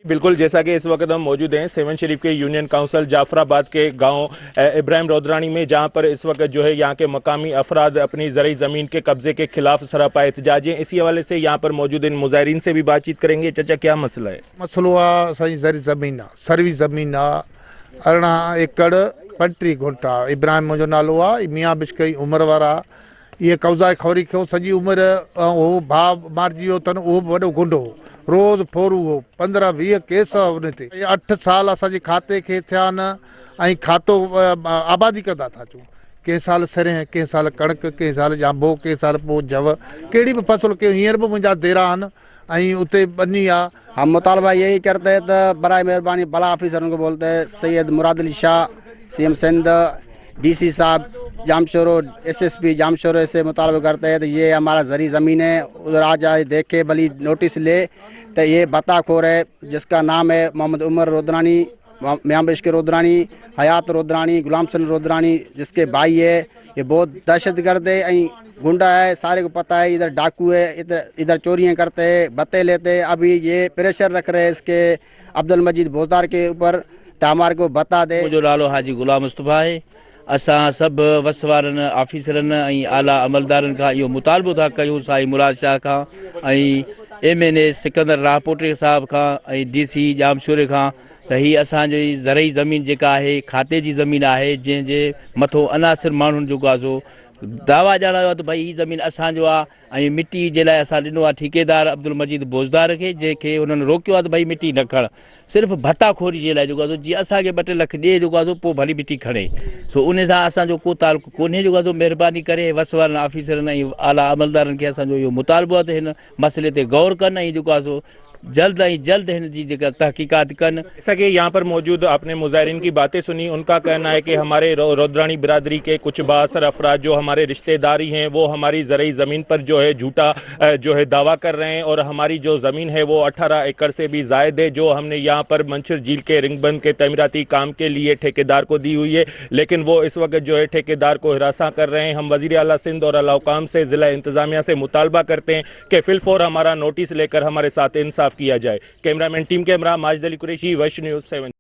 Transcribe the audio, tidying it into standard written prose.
बिल्कुल, जैसा कि इस वक्त हम मौजूद हैं सेवन शरीफ के यूनियन काउंसिल जाफराबाद के गांव इब्राहिम रोदरानी में, जहां पर इस वक्त जो है यहाँ के मकामी अफराद अपनी ज़रूरी ज़मीन के कब्जे के खिलाफ सरापा एहतजाज हैं। इसी हवाले से यहाँ पर मौजूद इन मुजाहिरीन से भी बातचीत करेंगे। चाचा, क्या मसला है? मसलो आहे असांजी ज़री ज़मीन आहे, सर्वी ज़मीन आहे 18 एकड़ 35 गुंठा। इब्राहिम मुंहिंजो नालो आहे, मियाँ बिश्कई उमिरि वारा। ये कब्ज़ा खवरी खो सॼी उमिरि हो भाउ मारिजी वियो अथनि, उहो बि वॾो गुंडो हो, रोज़ फोरू हो, 15-20 केस उन ते। 8 साल असांजे खाते खे थिया आहिनि ऐं खातो आबादी कंदा था अचूं। कंहिं साल सिरें, कंहिं साल कणिक, कंहिं साल जांबो, कंहिं साल पोइ जव, कहिड़ी बि फसल कयो। हींअर बि मुंहिंजा देरा आहिनि ऐं उते बनी आहे। हम मुतालबा यही करते हैं तो बराए मेहरबानी बला ऑफिसरों को बोलते हैं, सैयद मुराद अली शाह, सीएम सिंध, डीसी साहब जामशोरो, एसएसपी जामशोरो से मुतालबा करते हैं तो ये हमारा ज़री ज़मीन है, उधर आ जाए, देखे, भली नोटिस ले। तो ये बताखोर है जिसका नाम है मोहम्मद उमर रोदरानी, मियाँ बिश्क रोदरानी, हयात रोदरानी, गुलाम सन रोदरानी, जिसके भाई है। ये बहुत दहशतगर्द है, गुंडा है, सारे को पता है। इधर डाकू है, इधर चोरियां करते हैं, बत्ते लेते हैं। अभी ये प्रेशर रख रहे हैं इसके अब्दुल मजीद बोजदार के ऊपर, तो हमारे को बता दे। मुझो नालो हाजी गुलाम मुस्तफ़ा है। असां सब वस वारनि ऑफिसरनि ऐं आला अमलदारनि खां इहो मुतालबो था कयूं, साईं मुराद शाह खां ऐं MNA सिकंदर राहपोटे साहब खां ऐं DC जामशोरे खां त हीअ असांजी ज़रई ज़मीन जेका आहे खाते जी ज़मीन आहे, जंहिंजे मथो अनासिर माण्हुनि जो गाज़ो दावा ॼाणायो आहे त भई हीअ ज़मीन असांजो आहे ऐं मिटी जे लाइ असां ॾिनो आहे ठेकेदार अब्दुल मजीद बोजदार खे, जंहिंखे हुननि रोकियो आहे त भई मिटी न खण, सिर्फ़ु भत्ताखोरी जे लाइ जेको आहे जीअं असांखे 2-3 लख ॾिए जेको आहे पोइ भली मिटी खणे। सो उन सां असांजो को ताल्लुक़ कोन्हे। जेको आहे महिरबानी करे वस वारनि ऑफिसरनि ऐं आला अमलदारनि खे असांजो इहो मुतालबो आहे त हिन मसइले ते गौर कनि ऐं जेको आहे सो जल्द ही जल्द इन जी तहकीकात कन। जैसा कि यहाँ पर मौजूद अपने मुजाहिरीन की बातें सुनी, उनका कहना है कि हमारे रोदरानी बिरादरी के कुछ बासर अफराद जो हमारे रिश्तेदारी हैं वो हमारी ज़रूरी ज़मीन पर जो है झूठा जो है दावा कर रहे हैं, और हमारी जो ज़मीन है वो 18 एकड़ से भी ज़ायद है, जो हमने यहाँ पर मंशर झील के रिंगबंद के तमीराती काम के लिए ठेकेदार को दी हुई है, लेकिन वो इस वक्त जो है ठेकेदार को हिरासा कर रहे हैं। हम वज़ीर आला सिंध और अल-औक़ाम से ज़िला इंतज़ामिया से मुतालबा करते हैं कि फिलफौर हमारा नोटिस लेकर हमारे साथ इंसाफ किया जाए। Cameraman team camera Majid Ali Qureshi, वैश्य न्यूज़ 7।